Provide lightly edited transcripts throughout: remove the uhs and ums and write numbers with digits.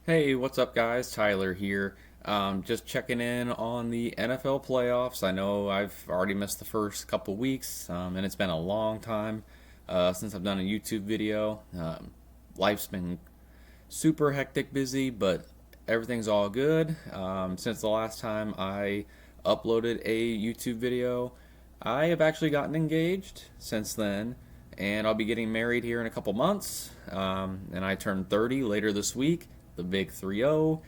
Hey, what's up, guys? Tyler here. Just checking in on the NFL playoffs. I know I've already missed the first couple weeks, and it's been a long time since I've done a YouTube video. Life's been super hectic, busy, but everything's all good. Since the last time I uploaded a YouTube video, I have actually gotten engaged since then, and I'll be getting married here in a couple months. And I turn 30 later this week, the big 3-0.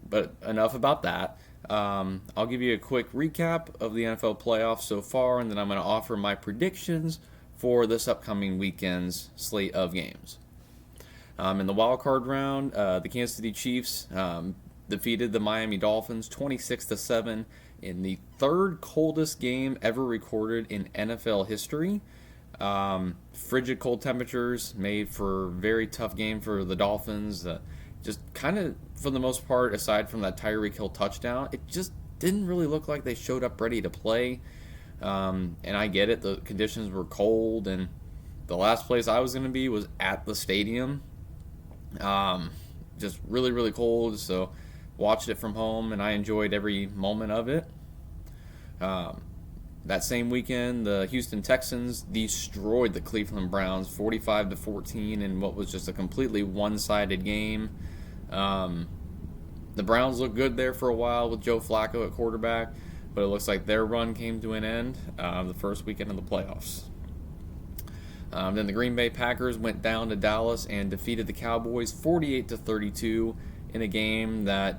But enough about that. I'll give you a quick recap of the NFL playoffs so far, and then I'm going to offer my predictions for this upcoming weekend's slate of games. In the wild card round, the Kansas City Chiefs defeated the Miami Dolphins 26-7 in the third coldest game ever recorded in NFL history. Frigid cold temperatures made for a very tough game for the Dolphins. Just kind of, for the most part, aside from that Tyreek Hill touchdown, it just didn't really look like they showed up ready to play. And I get it, the conditions were cold, and the last place I was going to be was at the stadium. Just really, really cold, so watched it from home, and I enjoyed every moment of it. Um, that same weekend, the Houston Texans destroyed the Cleveland Browns 45-14 in what was just a completely one-sided game. Um, the Browns looked good there for a while with Joe Flacco at quarterback, but it looks like their run came to an end the first weekend of the playoffs. Then the Green Bay Packers went down to Dallas and defeated the Cowboys 48-32 in a game that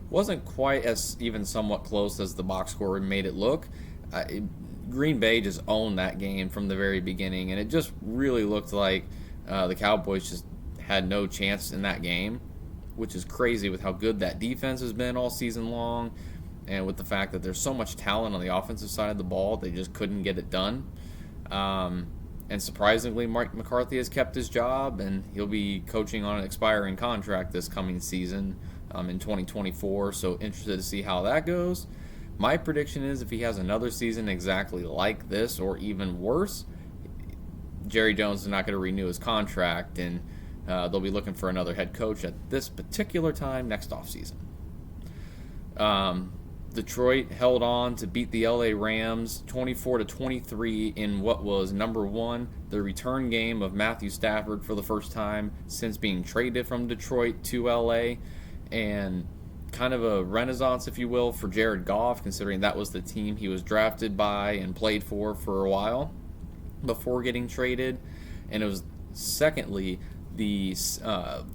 wasn't quite as even somewhat close as the box score made it look. Green Bay just owned that game from the very beginning, and it just really looked like the Cowboys just had no chance in that game, which is crazy with how good that defense has been all season long, and with the fact that there's so much talent on the offensive side of the ball, they just couldn't get it done. And surprisingly, Mike McCarthy has kept his job, and he'll be coaching on an expiring contract this coming season in 2024. So interested to see how that goes. My prediction is if he has another season exactly like this or even worse, Jerry Jones is not going to renew his contract, and they'll be looking for another head coach at this particular time next offseason. Detroit held on to beat the LA Rams 24-23 in what was number one, the return game of Matthew Stafford for the first time since being traded from Detroit to LA, and kind of a renaissance, if you will, for Jared Goff, considering that was the team he was drafted by and played for a while before getting traded. And it was, secondly, the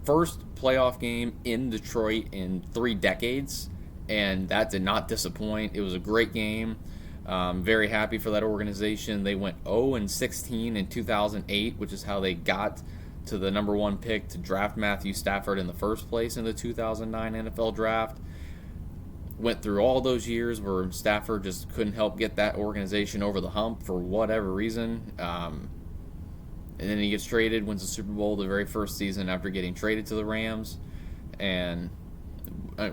first playoff game in Detroit in 3 decades, and that did not disappoint. It was a great game. Very happy for that organization. They went 0-16 in 2008, which is how they got to the number one pick to draft Matthew Stafford in the first place in the 2009 NFL draft. Went through all those years where Stafford just couldn't help get that organization over the hump for whatever reason. And then he gets traded, wins the Super Bowl the very first season after getting traded to the Rams. And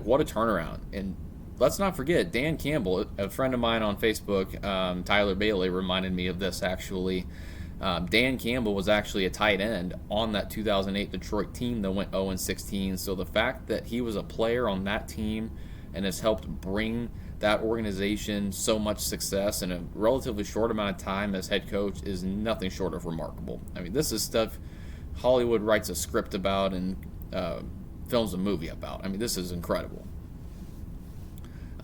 what a turnaround. And let's not forget, Dan Campbell, a friend of mine on Facebook, Tyler Bailey, reminded me of this actually. Dan Campbell was actually a tight end on that 2008 Detroit team that went 0-16. So the fact that he was a player on that team and has helped bring that organization so much success in a relatively short amount of time as head coach is nothing short of remarkable. I mean, this is stuff Hollywood writes a script about and films a movie about. I mean, this is incredible.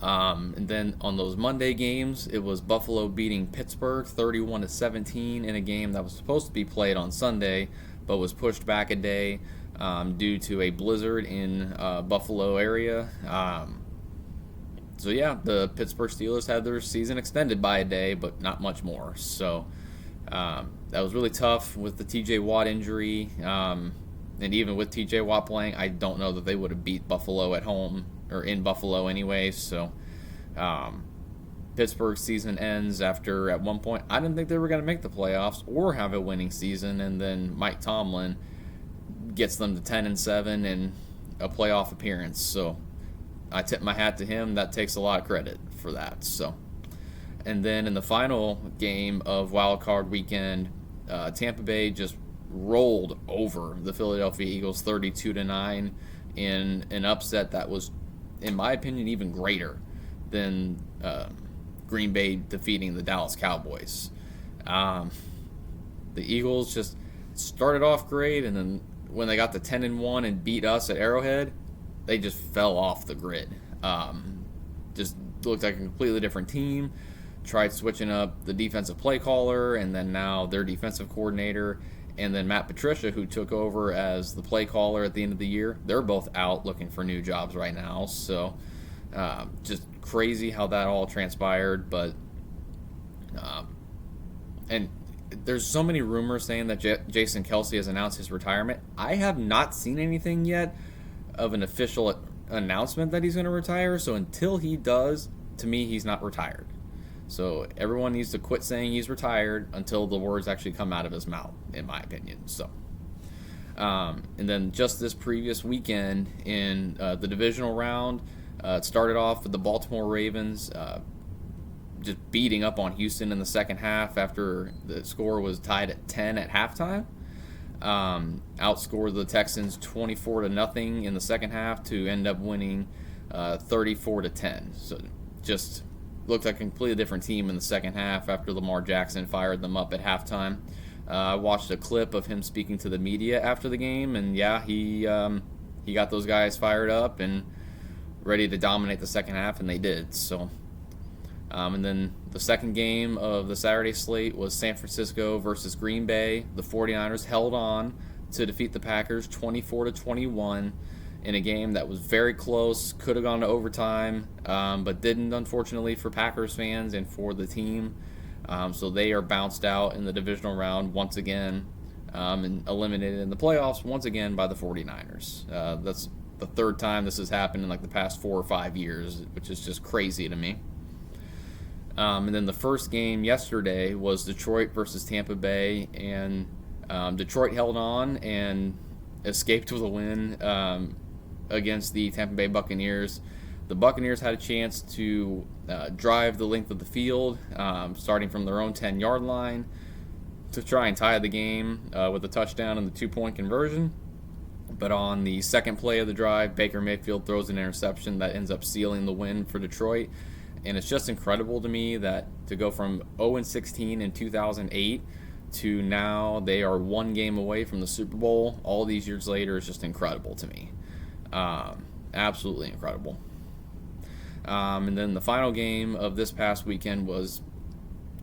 And then on those Monday games, it was Buffalo beating Pittsburgh 31-17 in a game that was supposed to be played on Sunday, but was pushed back a day due to a blizzard in Buffalo area. So yeah, the Pittsburgh Steelers had their season extended by a day, but not much more. So that was really tough with the TJ Watt injury. And even with TJ Watt playing, I don't know that they would have beat Buffalo at home or in Buffalo anyway. So Pittsburgh's season ends after, at one point, I didn't think they were going to make the playoffs or have a winning season. And then Mike Tomlin gets them to 10-7 and a playoff appearance. So I tip my hat to him. That takes a lot of credit for that. So, and then in the final game of Wild Card Weekend, Tampa Bay just rolled over the Philadelphia Eagles 32-9 in an upset that was, in my opinion, even greater than Green Bay defeating the Dallas Cowboys. The Eagles just started off great, and then when they got to 10-1 and beat us at Arrowhead, they just fell off the grid. Just looked like a completely different team. Tried switching up the defensive play caller, and then now their defensive coordinator, and then Matt Patricia, who took over as the play caller at the end of the year. They're both out looking for new jobs right now. So just crazy how that all transpired. But and there's so many rumors saying that Jason Kelce has announced his retirement. I have not seen anything yet of an official announcement that he's going to retire. So until he does, to me, he's not retired. So everyone needs to quit saying he's retired until the words actually come out of his mouth, in my opinion. So, and then just this previous weekend in the divisional round, it started off with the Baltimore Ravens just beating up on Houston in the second half after the score was tied at 10 at halftime. Outscored the Texans 24-0 in the second half to end up winning 34-10. So just looked like a completely different team in the second half after Lamar Jackson fired them up at halftime. I watched a clip of him speaking to the media after the game, and yeah, he got those guys fired up and ready to dominate the second half, and they did. So, and then the second game of the Saturday slate was San Francisco versus Green Bay. The 49ers held on to defeat the Packers 24-21 in a game that was very close, could have gone to overtime, but didn't, unfortunately, for Packers fans and for the team. So they are bounced out in the divisional round once again, and eliminated in the playoffs once again by the 49ers. That's the third time this has happened in like the past 4 or 5 years, which is just crazy to me. And then the first game yesterday was Detroit versus Tampa Bay, and Detroit held on and escaped with a win against the Tampa Bay Buccaneers. The Buccaneers had a chance to drive the length of the field, starting from their own 10-yard line, to try and tie the game with a touchdown and the 2-point conversion. But on the second play of the drive, Baker Mayfield throws an interception that ends up sealing the win for Detroit. And it's just incredible to me that to go from 0-16 in 2008 to now they are one game away from the Super Bowl all these years later is just incredible to me. Absolutely incredible. And then the final game of this past weekend was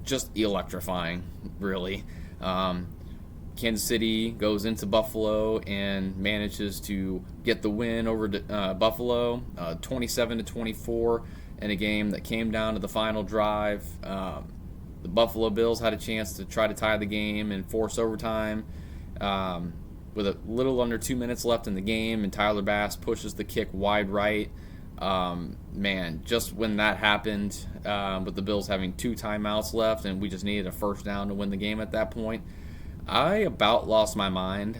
just electrifying, really. Kansas City goes into Buffalo and manages to get the win over Buffalo, 27-24, in a game that came down to the final drive. The Buffalo Bills had a chance to try to tie the game and force overtime with a little under 2 minutes left in the game, and Tyler Bass pushes the kick wide right. Man, just when that happened, with the Bills having 2 timeouts left and we just needed a first down to win the game at that point, I about lost my mind.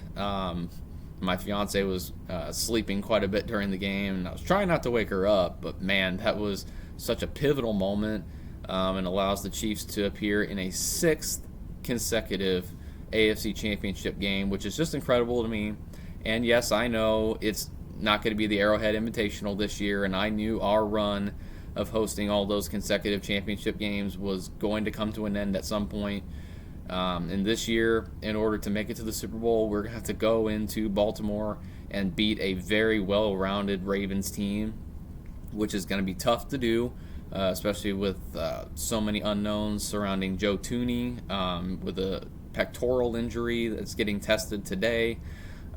My fiance was sleeping quite a bit during the game, and I was trying not to wake her up, but man, that was such a pivotal moment, and allows the Chiefs to appear in a 6th consecutive AFC Championship game, which is just incredible to me. And yes, I know it's not going to be the Arrowhead Invitational this year, and I knew our run of hosting all those consecutive championship games was going to come to an end at some point. And this year, in order to make it to the Super Bowl, we're going to have to go into Baltimore and beat a very well-rounded Ravens team, which is going to be tough to do, especially with so many unknowns surrounding Joe Thuney, with a pectoral injury that's getting tested today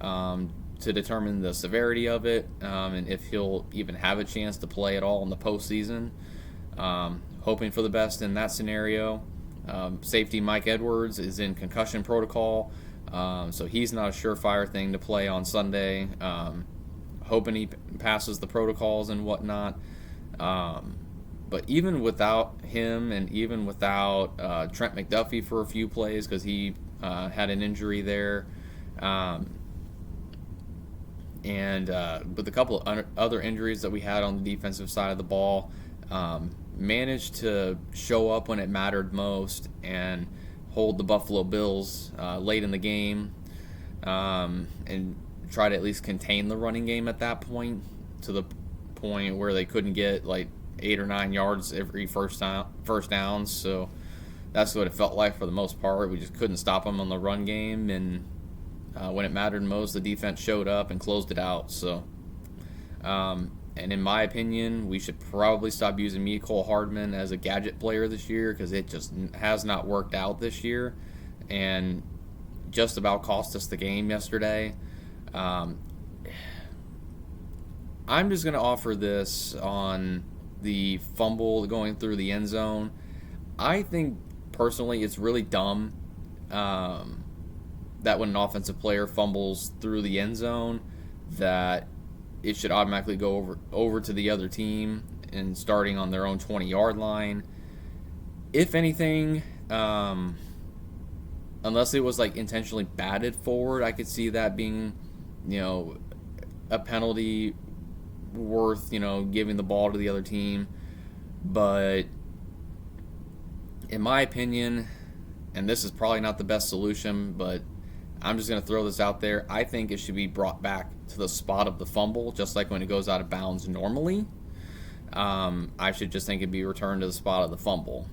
to determine the severity of it, and if he'll even have a chance to play at all in the postseason. Hoping for the best in that scenario. Safety Mike Edwards is in concussion protocol, so he's not a surefire thing to play on Sunday. Hoping he passes the protocols and whatnot. But even without him, and even without Trent McDuffie for a few plays because he had an injury there, and with a couple of other injuries that we had on the defensive side of the ball, managed to show up when it mattered most and hold the Buffalo Bills late in the game. and try to at least contain the running game at that point, to the point where they couldn't get like 8 or 9 yards every first downs. So that's what it felt like for the most part. We just couldn't stop them on the run game, and when it mattered most, the defense showed up and closed it out. So, and in my opinion, we should probably stop using Mecole Hardman as a gadget player this year, because it just has not worked out this year, and just about cost us the game yesterday. Um, I'm just going to offer this on the fumble going through the end zone. I think personally it's really dumb that when an offensive player fumbles through the end zone, that it should automatically go over to the other team and starting on their own 20-yard line. If anything, unless it was like intentionally batted forward, I could see that being, a penalty worth, giving the ball to the other team. But in my opinion, and this is probably not the best solution, but I'm just going to throw this out there. I think it should be brought back to the spot of the fumble, just like when it goes out of bounds normally. I should just think it'd be returned to the spot of the fumble,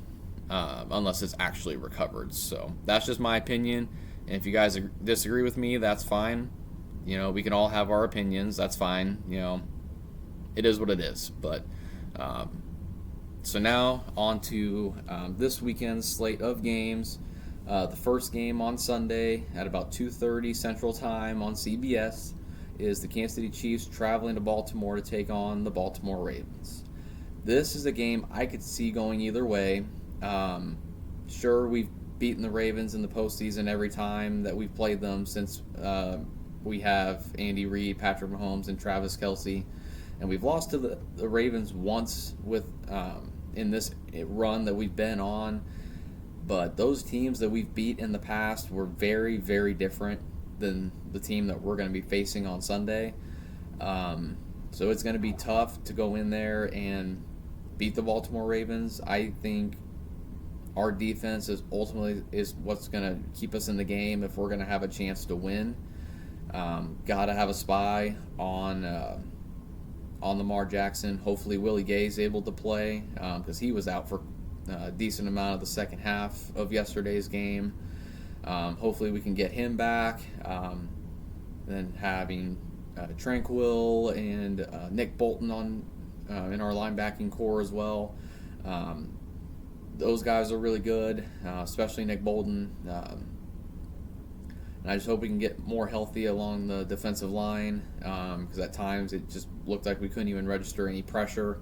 unless it's actually recovered. So that's just my opinion. And if you guys disagree with me, that's fine. We can all have our opinions. That's fine. It is what it is. But so now on to this weekend's slate of games. The first game on Sunday at about 2:30 Central Time on CBS is the Kansas City Chiefs traveling to Baltimore to take on the Baltimore Ravens. This is a game I could see going either way. Sure, we've beaten the Ravens in the postseason every time that we've played them since we have Andy Reid, Patrick Mahomes, and Travis Kelce. And we've lost to the Ravens once with in this run that we've been on. But those teams that we've beat in the past were very, very different than the team that we're going to be facing on Sunday. So it's going to be tough to go in there and beat the Baltimore Ravens. I think our defense is ultimately what's going to keep us in the game if we're going to have a chance to win. Got to have a spy on Lamar Jackson. Hopefully Willie Gay is able to play because he was out for a decent amount of the second half of yesterday's game. Hopefully we can get him back. Then having Tranquill and Nick Bolton in our linebacking core as well. Those guys are really good, especially Nick Bolton. And I just hope we can get more healthy along the defensive line because at times it just looked like we couldn't even register any pressure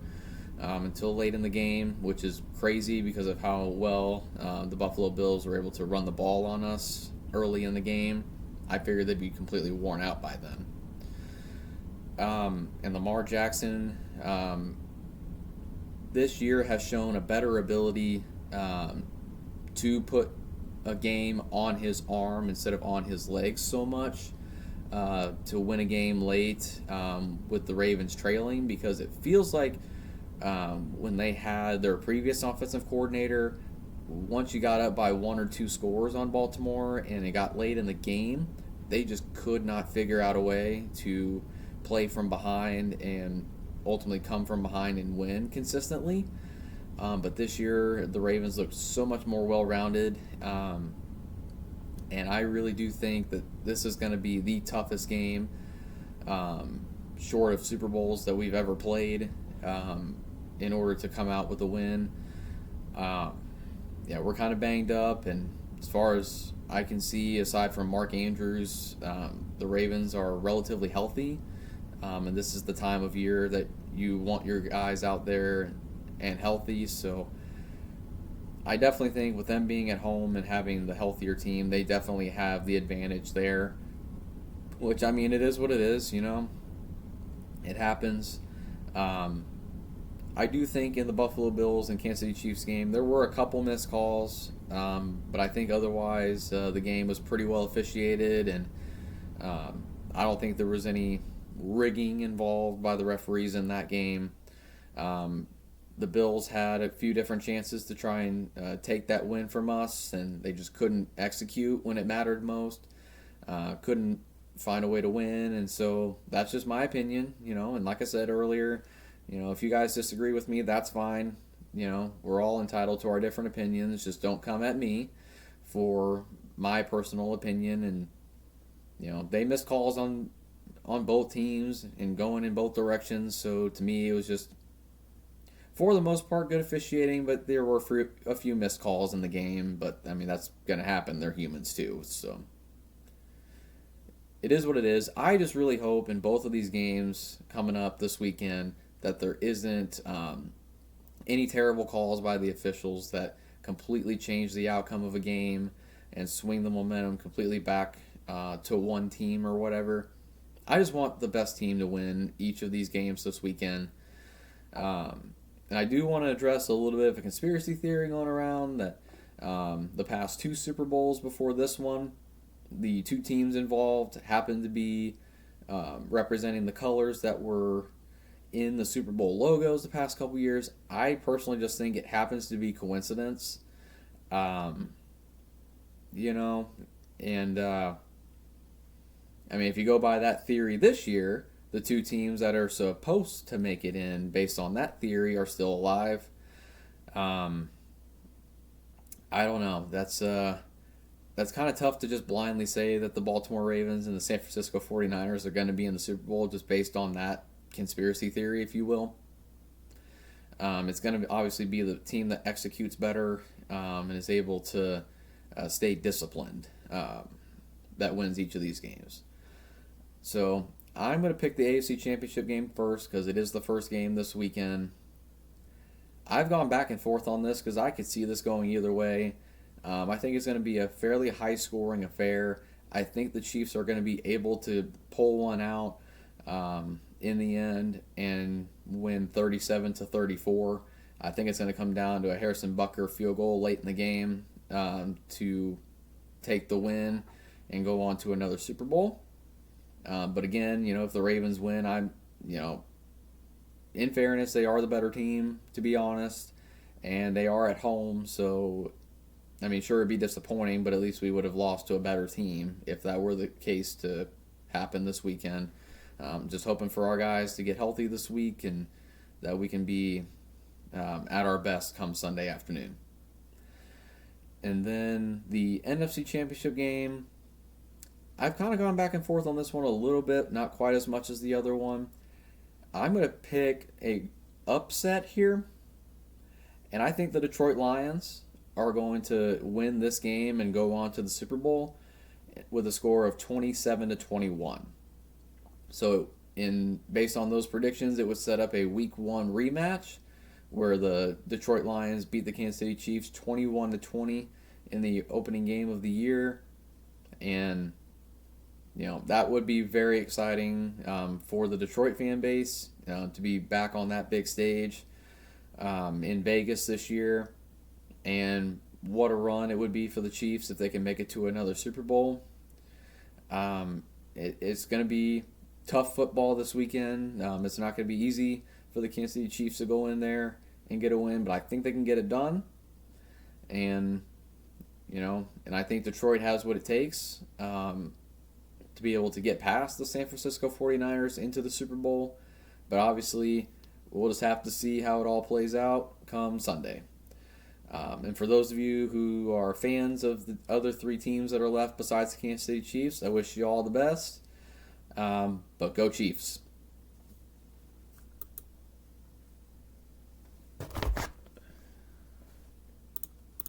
until late in the game, which is crazy because of how well the Buffalo Bills were able to run the ball on us early in the game. I figured they'd be completely worn out by then. And Lamar Jackson this year has shown a better ability to put a game on his arm instead of on his legs so much to win a game late with the Ravens trailing, because it feels like when they had their previous offensive coordinator, once you got up by 1 or 2 scores on Baltimore and it got late in the game, they just could not figure out a way to play from behind and ultimately come from behind and win consistently. But this year, the Ravens looked so much more well-rounded, and I really do think that this is going to be the toughest game, short of Super Bowls, that we've ever played in order to come out with a win. We're kind of banged up, and as far as I can see, aside from Mark Andrews, the Ravens are relatively healthy, and this is the time of year that you want your guys out there and healthy. So I definitely think with them being at home and having the healthier team, they definitely have the advantage there, which, I mean, it is what it is, It happens. I do think in the Buffalo Bills and Kansas City Chiefs game, there were a couple missed calls, but I think otherwise the game was pretty well officiated, and I don't think there was any rigging involved by the referees in that game. The Bills had a few different chances to try and take that win from us, and they just couldn't execute when it mattered most. couldn't find a way to win, and so that's just my opinion, And like I said earlier, if you guys disagree with me, that's fine. We're all entitled to our different opinions. Just don't come at me for my personal opinion. And they missed calls on both teams and going in both directions. So to me, it was just, for the most part, good officiating, but there were a few missed calls in the game. But I mean, that's going to happen. They're humans too. So it is what it is. I just really hope in both of these games coming up this weekend that there isn't any terrible calls by the officials that completely change the outcome of a game and swing the momentum completely back to one team or whatever. I just want the best team to win each of these games this weekend. And I do want to address a little bit of a conspiracy theory going around that the past two Super Bowls before this one, the two teams involved happened to be representing the colors that were in the Super Bowl logos the past couple years. I personally just think it happens to be coincidence. And I mean, if you go by that theory this year, the two teams that are supposed to make it in based on that theory are still alive. I don't know. That's kind of tough to just blindly say that the Baltimore Ravens and the San Francisco 49ers are going to be in the Super Bowl just based on that conspiracy theory, if you will. It's going to obviously be the team that executes better and is able to stay disciplined that wins each of these games. So I'm going to pick the AFC Championship game first because it is the first game this weekend. I've gone back and forth on this because I could see this going either way. I think it's going to be a fairly high-scoring affair. I think the Chiefs are going to be able to pull one out in the end and win 37-34. I think it's going to come down to a Harrison Butker field goal late in the game to take the win and go on to another Super Bowl. But again, if the Ravens win, in fairness, they are the better team, to be honest, and they are at home, so I mean, sure, it'd be disappointing, but at least we would have lost to a better team if that were the case to happen this weekend. Just hoping for our guys to get healthy this week and that we can be at our best come Sunday afternoon. And then the NFC Championship game, I've kind of gone back and forth on this one a little bit, not quite as much as the other one. I'm going to pick a upset here, and I think the Detroit Lions are going to win this game and go on to the Super Bowl with a score of 27-21. So, based on those predictions, it would set up a Week 1 rematch where the Detroit Lions beat the Kansas City Chiefs 21-20 in the opening game of the year, and that would be very exciting for the Detroit fan base to be back on that big stage in Vegas this year. And what a run it would be for the Chiefs if they can make it to another Super Bowl. It's going to be tough football this weekend. It's not going to be easy for the Kansas City Chiefs to go in there and get a win, but I think they can get it done. And, and I think Detroit has what it takes to be able to get past the San Francisco 49ers into the Super Bowl. But obviously, we'll just have to see how it all plays out come Sunday. And for those of you who are fans of the other three teams that are left besides the Kansas City Chiefs, I wish you all the best. But go Chiefs.